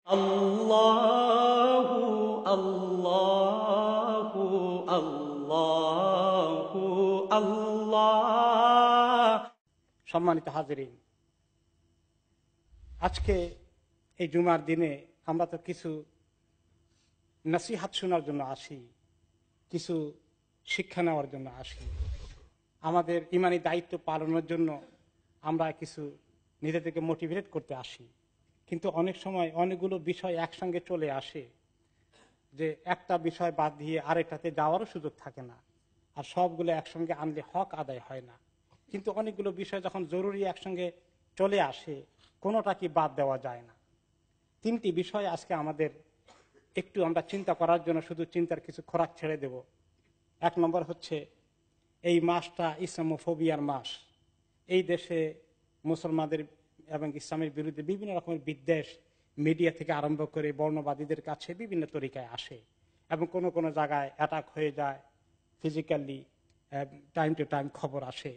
আল্লাহু আল্লাহু আল্লাহু আল্লাহ। সম্মানিত হাজিরিন, আজকে এই জুমার দিনে আমরা তো কিছু নসিহাত শোনার জন্য আসি, কিছু শিক্ষা নেওয়ার জন্য আসি, আমাদের ইমানি দায়িত্ব পালনের জন্য আমরা কিছু নিজেদেরকে মোটিভেট করতে আসি। কিন্তু অনেক সময় অনেকগুলো বিষয় একসঙ্গে চলে আসে যে একটা বিষয় বাদ দিয়ে আরেকটাতে যাওয়ারও সুযোগ থাকে না, আর সবগুলো একসঙ্গে আনলে হক আদায় হয় না। কিন্তু অনেকগুলো বিষয় যখন জরুরি একসঙ্গে চলে আসে, কোনোটা কি বাদ দেওয়া যায় না। তিনটি বিষয় আজকে আমাদের একটু আমরা চিন্তা করার জন্য শুধু চিন্তার কিছু খোরাক ছেড়ে দেব। এক নম্বর হচ্ছে, এই মাসটা ইসলামোফোবিয়ার মাস। এই দেশে মুসলমানদের এবং ইসলামের বিরুদ্ধে বিভিন্ন রকমের বিদ্বেষ মিডিয়া থেকে আরম্ভ করে বর্ণবাদীদের কাছে বিভিন্ন তরিকায় আসে, এবং কোনো কোনো জায়গায় অ্যাটাক হয়ে যায়, ফিজিক্যালি টাইম টু টাইম খবর আসে।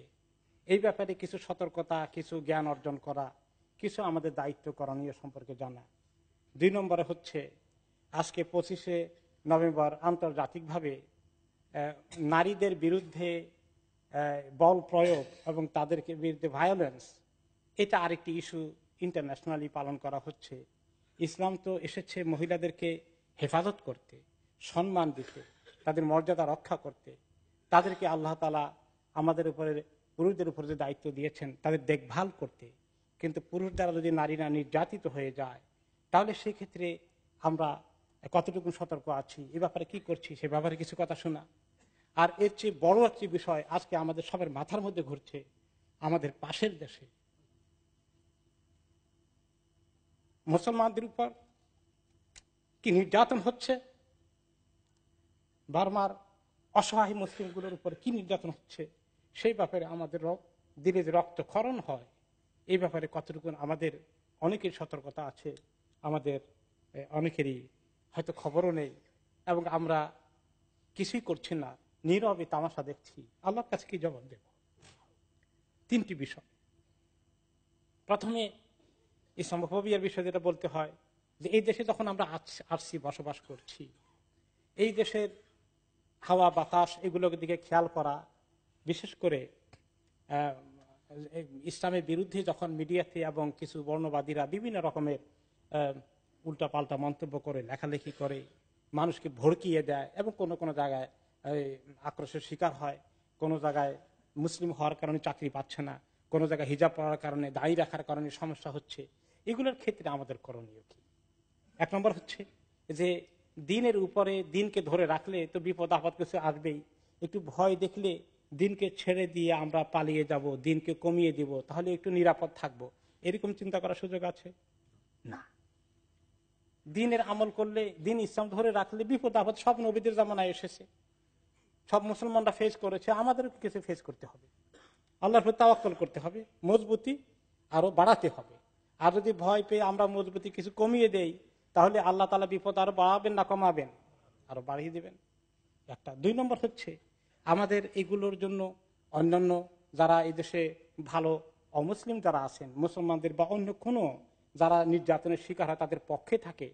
এই ব্যাপারে কিছু সতর্কতা, কিছু জ্ঞান অর্জন করা, কিছু আমাদের দায়িত্ব করণীয় সম্পর্কে জানা। দুই নম্বরে হচ্ছে, আজকে 25শে নভেম্বর আন্তর্জাতিকভাবে নারীদের বিরুদ্ধে বল প্রয়োগ এবং তাদেরকে বিরুদ্ধে ভায়োলেন্স, এটা আরেকটি ইস্যু ইন্টারন্যাশনালি পালন করা হচ্ছে। ইসলাম তো এসেছে মহিলাদেরকে হেফাজত করতে, সম্মান দিতে, তাদের মর্যাদা রক্ষা করতে। তাদেরকে আল্লাহ তাআলা আমাদের উপরে, পুরুষদের উপরে যে দায়িত্ব দিয়েছেন তাদের দেখভাল করতে। কিন্তু পুরুষ দ্বারা যদি নারীরা নির্যাতিত হয়ে যায়, তাহলে সেক্ষেত্রে আমরা কতটুকু সতর্ক আছি, এ ব্যাপারে কি করছি, সে ব্যাপারে কিছু কথা শোনা। আর এর চেয়ে বড় একটি বিষয় আজকে আমাদের সবার মাথার মধ্যে ঘুরছে, আমাদের পাশের দেশে মুসলমানদের উপর কি নির্যাতন হচ্ছে, বার্মার অসহায় মুসলিমগুলোর উপর কি নির্যাতন হচ্ছে, সেই ব্যাপারে আমাদের দিলে যে রক্তক্ষরণ হয়, এই ব্যাপারে কতটুকু আমাদের অনেকের সতর্কতা আছে, আমাদের অনেকেরই হয়তো খবরও নেই, এবং আমরা কিছুই করছি না, নীরবে তামাশা দেখছি। আল্লাহর কাছে কি জবাব দেব? তিনটি বিষয়। প্রথমে ইসলামোফোবিয়ার বিষয় যেটা বলতে হয়, যে এই দেশে যখন আমরা আসছি, বসবাস করছি, এই দেশের হাওয়া বাতাস এগুলোর দিকে খেয়াল করা, বিশেষ করে ইসলামের বিরুদ্ধে যখন মিডিয়াতে এবং কিছু বর্ণবাদীরা বিভিন্ন রকমের উল্টাপাল্টা মন্তব্য করে, লেখালেখি করে, মানুষকে ভড়কিয়ে দেয়, এবং কোনো কোনো জায়গায় আক্রোশের শিকার হয়, কোনো জায়গায় মুসলিম হওয়ার কারণে চাকরি পাচ্ছে না, কোনো জায়গায় হিজাব পড়ার কারণে, দাড়ি রাখার কারণে সমস্যা হচ্ছে, এগুলোর ক্ষেত্রে আমাদের করণীয় কি? এক নম্বর হচ্ছে যে, দিনের উপরে দিনকে ধরে রাখলে তো বিপদ আপদ কিছু আসবেই। একটু ভয় দেখলে দিনকে ছেড়ে দিয়ে আমরা পালিয়ে যাব, দিনকে কমিয়ে দিব, তাহলে একটু নিরাপদ থাকবো, এরকম চিন্তা করার সুযোগ আছে না। দিনের আমল করলে, দিন ইসলাম ধরে রাখলে বিপদ আপদ সব নবীদের জামানায় এসেছে, সব মুসলমানরা ফেস করেছে, আমাদের কিছু ফেস করতে হবে। আল্লাহর প্রতি তাওয়াক্কুল করতে হবে, মজবুতি আরো বাড়াতে হবে। আর যদি ভয় পেয়ে আমরা মজবুতি কিছু কমিয়ে দেই, তাহলে আল্লাহ তাআলা বিপদ আরো বাড়াবেন না কমাবেন? আরো বাড়িয়ে দিবেন। একটা। দুই নম্বর হচ্ছে, আমাদের এগুলোর জন্য অন্যান্য যারা এই দেশে ভালো অমুসলিম যারা আছেন, মুসলমানদের বা অন্য কোনো যারা নির্যাতনের শিকার হয় তাদের পক্ষে থাকে,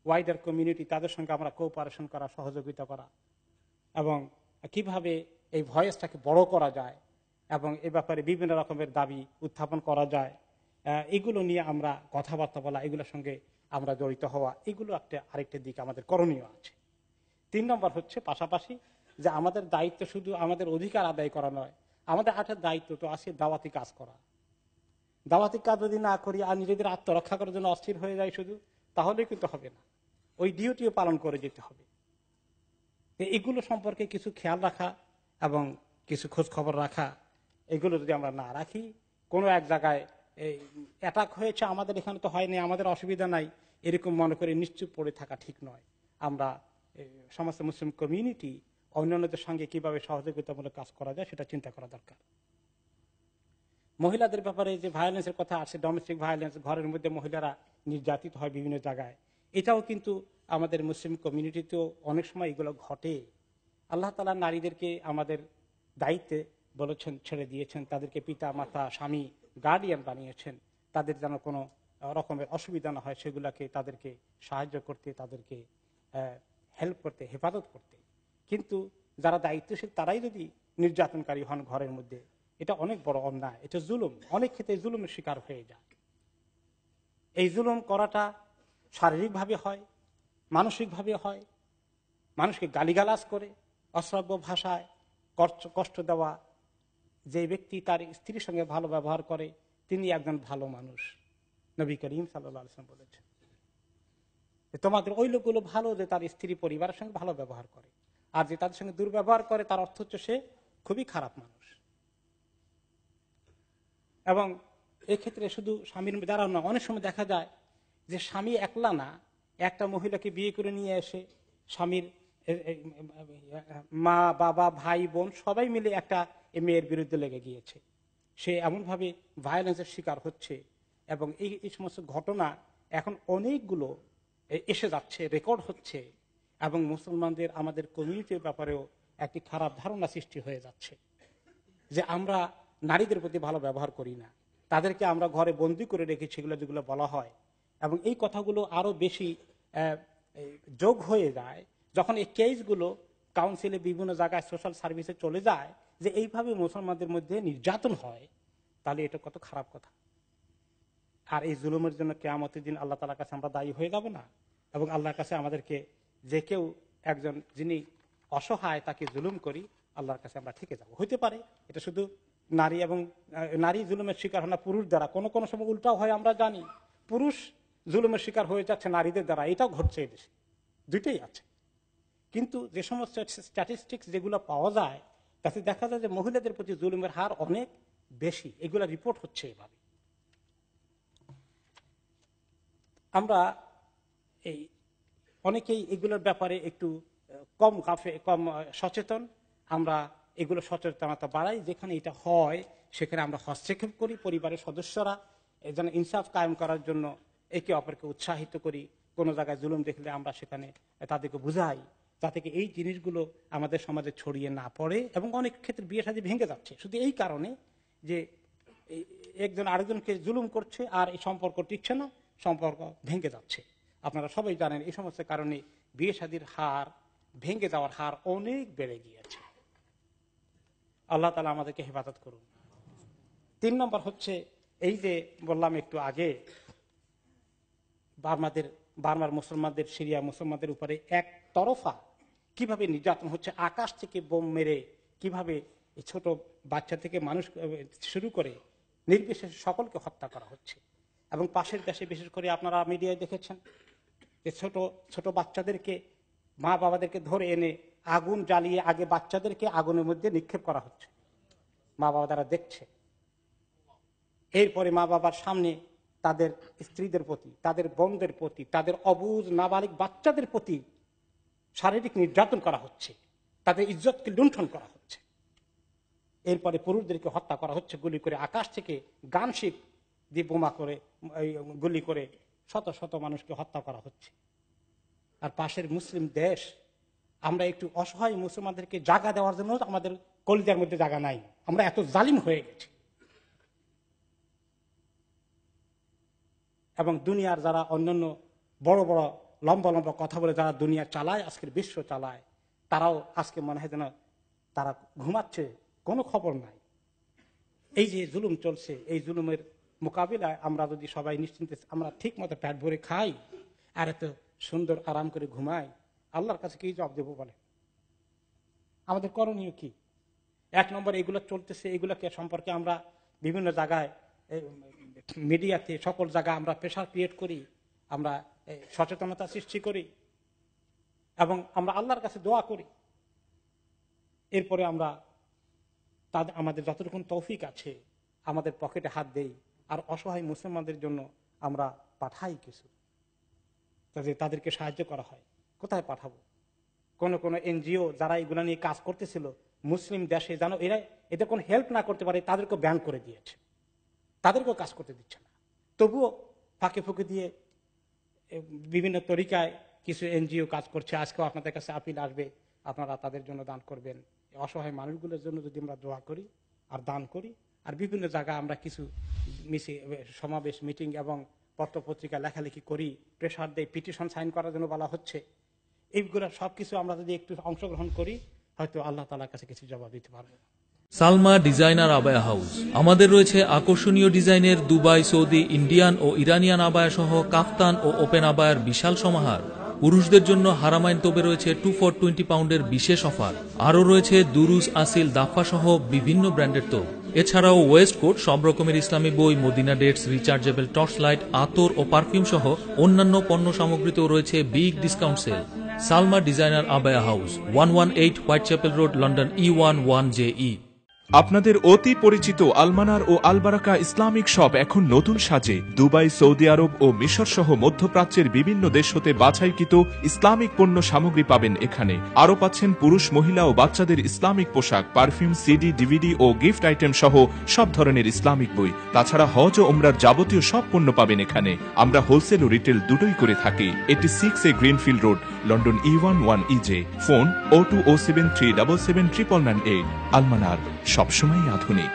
ওয়াইডার কমিউনিটি, তাদের সঙ্গে আমরা কোঅপারেশন করা, সহযোগিতা করা, এবং কিভাবে এই ভয়েসটাকে বড় করা যায় এবং এ ব্যাপারে বিভিন্ন রকমের দাবি উত্থাপন করা যায়, এগুলো নিয়ে আমরা কথাবার্তা বলা, এগুলোর সঙ্গে আমরা জড়িত হওয়া, এগুলো আরেকটা দিক আমাদের করণীয় আছে। তিন নম্বর হচ্ছে, পাশাপাশি যে আমাদের দায়িত্ব শুধু আমাদের অধিকার আদায় করা নয়, আমাদের একটা দায়িত্ব তো আছে দাওয়াতি কাজ করা। দাওয়াতি কাজ যদি না করি আর নিজেদের আত্মরক্ষা করার জন্য অস্থির হয়ে যায় শুধু, তাহলে কিন্তু হবে না, ওই ডিউটিও পালন করে যেতে হবে। এগুলো সম্পর্কে কিছু খেয়াল রাখা এবং কিছু খোঁজ খবর রাখা, এগুলো যদি আমরা না রাখি, কোনো এক জায়গায় অ্যাটাক হয়েছে, আমাদের এখানে তো হয়নি, আমাদের অসুবিধা নাই, এরকম মনে করে নিশ্চুপ পড়ে থাকা ঠিক নয়। আমরা সমস্ত মুসলিম কমিউনিটি অন্যান্যদের সঙ্গে কিভাবে সহযোগিতামূলক কাজ করা যায় সেটা চিন্তা করা দরকার। মহিলাদের ব্যাপারে যে ভায়োলেন্সের কথা আছে, ডোমেস্টিক ভায়োলেন্স, ঘরের মধ্যে মহিলারা নির্যাতিত হয় বিভিন্ন জায়গায়, এটাও কিন্তু আমাদের মুসলিম কমিউনিটিতেও অনেক সময় এগুলো ঘটে। আল্লাহ তাআলা নারীদেরকে আমাদের দায়িত্বে বলেছেন, ছেড়ে দিয়েছেন, তাদেরকে পিতা মাতা স্বামী গার্ডিয়ান বানিয়েছেন, তাদের যেন কোনো রকমের অসুবিধা না হয় সেগুলাকে তাদেরকে সাহায্য করতে, তাদেরকে হেল্প করতে, হেফাজত করতে। কিন্তু যারা দায়িত্বশীল তারাই যদি নির্যাতনকারী হন ঘরের মধ্যে, এটা অনেক বড় অন্যায়, এটা জুলুম, অনেক ক্ষেত্রে জুলুমের শিকার হয়ে যায়। এই জুলুম করাটা শারীরিকভাবে হয়, মানসিকভাবে হয়, মানুষকে গালিগালাজ করে অশ্রাব্য ভাষায় কষ্ট দেওয়া। যে ব্যক্তি তার স্ত্রীর সঙ্গে ভালো ব্যবহার করে তিনি একজন ভালো মানুষ, নবী করিম সাল্লাল্লাহু আলাইহি ওয়াসাল্লাম বলেছেন তোমাদের ওই লোকগুলো ভালো যে তার স্ত্রী পরিবারের সঙ্গে ভালো ব্যবহার করে, আর যে তাদের সঙ্গে দুর্ব্যবহার করে তার অর্থ হচ্ছে সে খুবই খারাপ মানুষ। এবং এক্ষেত্রে শুধু স্বামীর দ্বারা না, অনেক সময় দেখা যায় যে স্বামী একলা না, একটা মহিলাকে বিয়ে করে নিয়ে এসে স্বামীর মা বাবা ভাই বোন সবাই মিলে একটা মেয়ের বিরুদ্ধে লেগে গিয়েছে, সে এমনভাবে ভায়োলেন্সের শিকার হচ্ছে। এবং এই সমস্ত ঘটনা এখন অনেকগুলো এসে যাচ্ছে, রেকর্ড হচ্ছে, এবং মুসলমানদের আমাদের কমিউনিটির ব্যাপারেও একটি খারাপ ধারণা সৃষ্টি হয়ে যাচ্ছে যে আমরা নারীদের প্রতি ভালো ব্যবহার করি না, তাদেরকে আমরা ঘরে বন্দি করে রেখেছি, সেগুলো যেগুলো বলা হয়। এবং এই কথাগুলো আরো বেশি যোগ হয়ে যায় যখন এই কেসগুলো কাউন্সিলে, বিভিন্ন জায়গায়, সোশ্যাল সার্ভিসে চলে যায় যে এইভাবে মুসলমানদের মধ্যে নির্যাতন হয়, তাহলে এটা কত খারাপ কথা। আর এই জুলুমের জন্য কিয়ামতের দিন আল্লাহ তাআলার কাছে আমরা দায়ী হয়ে যাব না? এবং আল্লাহর কাছে আমাদেরকে, যে কেউ একজন যিনি অসহায় তাকে জুলুম করি, আল্লাহর কাছে আমরা ঠেকে যাব। হইতে পারে এটা শুধু নারী এবং নারী জুলুমের শিকার হয় না পুরুষ দ্বারা, কোনো কোনো সময় উল্টাও হয়, আমরা জানি পুরুষ জুলুমের শিকার হয়ে যাচ্ছে নারীদের দ্বারা, এটাও ঘটছে এই দেশে, দুইটাই আছে। কিন্তু যে সমস্ত স্ট্যাটিস্টিক্স যেগুলো পাওয়া যায় তাতে দেখা যায় যে মহিলাদের প্রতি জুলুমের হার অনেক বেশি, এগুলো রিপোর্ট হচ্ছে এভাবে। আমরা এই অনেকেই এগুলোর ব্যাপারে একটু কম সচেতন। আমরা এগুলো সচেতনতা বাড়াই, যেখানে এটা হয় সেখানে আমরা হস্তক্ষেপ করি, পরিবারের সদস্যরা যেন ইনসাফ কায়েম করার জন্য একে অপরকে উৎসাহিত করি। কোনো জায়গায় জুলুম দেখলে আমরা সেখানে তাদেরকে বুঝাই, যাতে এই জিনিসগুলো আমাদের সমাজে ছড়িয়ে না পড়ে। এবং অনেক ক্ষেত্রে বিয়ে শাদী ভেঙে যাচ্ছে শুধু এই কারণে যে একজন আরেকজনকে জুলুম করছে আর এই সম্পর্ক টিকছে না, সম্পর্ক ভেঙে যাচ্ছে। আপনারা সবাই জানেন এই সমস্ত কারণে বিয়ে শাদীর হার, ভেঙে যাওয়ার হার অনেক বেড়ে গিয়েছে। আল্লাহ তাআলা আমাদেরকে হেফাজত করুন। 3 নম্বর হচ্ছে এই যে বললাম একটু আগে, বার্মার মুসলমানদের, সিরিয়া মুসলমানদের উপরে এক তরফা কিভাবে নির্যাতন হচ্ছে, আকাশ থেকে বোম মেরে কিভাবে ছোট বাচ্চা থেকে মানুষ শুরু করে নির্বিশেষে সকলকে হত্যা করা হচ্ছে। এবং পাশের দেশে বিশেষ করে আপনারা মিডিয়ায় দেখেছেন যে ছোট ছোট বাচ্চাদেরকে, মা বাবাদেরকে ধরে এনে আগুন জ্বালিয়ে আগে বাচ্চাদেরকে আগুনের মধ্যে নিক্ষেপ করা হচ্ছে, মা বাবা তারা দেখছে। এরপরে মা বাবার সামনে তাদের স্ত্রীদের প্রতি, তাদের বোনদের প্রতি, তাদের অবুঝ নাবালিক বাচ্চাদের প্রতি শারীরিক নির্যাতন করা হচ্ছে, তাদের ইজ্জতকে লুণ্ঠন করা হচ্ছে। এরপরে পুরুষদেরকে হত্যা করা হচ্ছে গুলি করে, আকাশ থেকে গানশিপ দিয়ে বোমা করে, গুলি করে শত শত মানুষকে হত্যা করা হচ্ছে। আর পাশের মুসলিম দেশ, আমরা একটু অসহায় মুসলমানদেরকে জায়গা দেওয়ার জন্য আমাদের কলিজার মধ্যে জায়গা নাই, আমরা এত জালিম হয়ে গেছি। এবং দুনিয়ার যারা অন্যান্য বড় বড় লম্বা লম্বা কথা বলে যারা দুনিয়া চালায়, আজকের বিশ্ব চালায়, তারাও আজকে মনে হয় যেন তারা ঘুমাচ্ছে, কোনো খবর নাই। এই যে জুলুম চলছে, এই জুলুমের মোকাবিলায় আমরা যদি সবাই নিশ্চিন্তে, আমরা ঠিক মতো পেট ভরে খাই আর এত সুন্দর আরাম করে ঘুমাই, আল্লাহর কাছে কি জবাব দেবো বলে? আমাদের করণীয় কি? 1 নম্বর এগুলো চলতেছে, এগুলোকে সম্পর্কে আমরা বিভিন্ন জায়গায়, মিডিয়াতে, সকল জায়গায় আমরা প্রেশার ক্রিয়েট করি, আমরা সচেতনতা সৃষ্টি করি এবং আমরা আল্লাহর কাছে দোয়া করি। এরপরে আমরা আমাদের যতটুকু তৌফিক আছে আমাদের পকেটে হাত দেই, আর অসহায় মুসলমানদের জন্য আমরা পাঠাই কিছু, যাতে তাদেরকে সাহায্য করা হয়। কোথায় পাঠাবো? কোন কোন এনজিও যারা এগুলো নিয়ে কাজ করতেছিল মুসলিম দেশে, যেন এদের কোনো হেল্প না করতে পারে তাদেরকে ব্যান করে দিয়েছে, তাদেরকেও কাজ করতে দিচ্ছে না। তবুও ফাঁকে ফুঁকে দিয়ে বিভিন্ন তরিকায় কিছু এনজিও কাজ করছে। আজকেও আপনাদের কাছে আপিল আসবে, আপনারা তাদের জন্য দান করবেন। অসহায় মানুষগুলোর জন্য যদি আমরা দোয়া করি আর দান করি, আর বিভিন্ন জায়গায় আমরা কিছু সমাবেশ, মিটিং এবং পত্রপত্রিকা লেখালেখি করি, প্রেশার দেই, পিটিশন সাইন করার জন্য বলা হচ্ছে। এইগুলো সবকিছু আমরা যদি একটু অংশগ্রহণ করি, হয়তো আল্লাহ তাআলার কাছে কিছু জবাব দিতে পারবো। সালমা ডিজাইনার আবায়া হাউস। আমাদের রয়েছে আকর্ষণীয় ডিজাইনের দুবাই, সৌদি, ইন্ডিয়ান ও ইরানিয়ান আবায়া সহ কাফতান ও ওপেন আবায়ার বিশাল সমাহার। পুরুষদের জন্য হারামাইন তোবে রয়েছে 2 for 20 পাউন্ডের বিশেষ অফার। আরও রয়েছে দুরুস, আসিল, দাফা সহ বিভিন্ন ব্র্যান্ডের তোপ। এছাড়াও ওয়েস্টকোট, সব রকমের ইসলামী বই, Medina dates, rechargeable torch light, আতর ও পারফিউম সহ অন্যান্য পণ্য সামগ্রীতেও রয়েছে big discount sale. Salma designer আবায়া house, 118 Whitechapel Road, London E11JE। আপনাদের অতি পরিচিত আলমানার ও আলবারাকা ইসলামিক শপ এখন নতুন সাজে। দুবাই, সৌদি আরব ও মিশর সহ মধ্যপ্রাচ্যের বিভিন্ন দেশ হতে বাছাইকৃত ইসলামিক পণ্য সামগ্রী পাবেন এখানে। আরও পাচ্ছেন পুরুষ, মহিলা ও বাচ্চাদের ইসলামিক পোশাক, পারফিউম, সিডি, ডিভিডি ও গিফট আইটেম সহ সব ধরনের ইসলামিক বই। তাছাড়া হজ ও ওমরার যাবতীয় সব পণ্য পাবেন এখানে। আমরা হোলসেল ও রিটেল দুটোই করে থাকি। 86A greenfield road, London E11EJ। Phone 0207377998। আলমানার, সবসময় আধুনিক।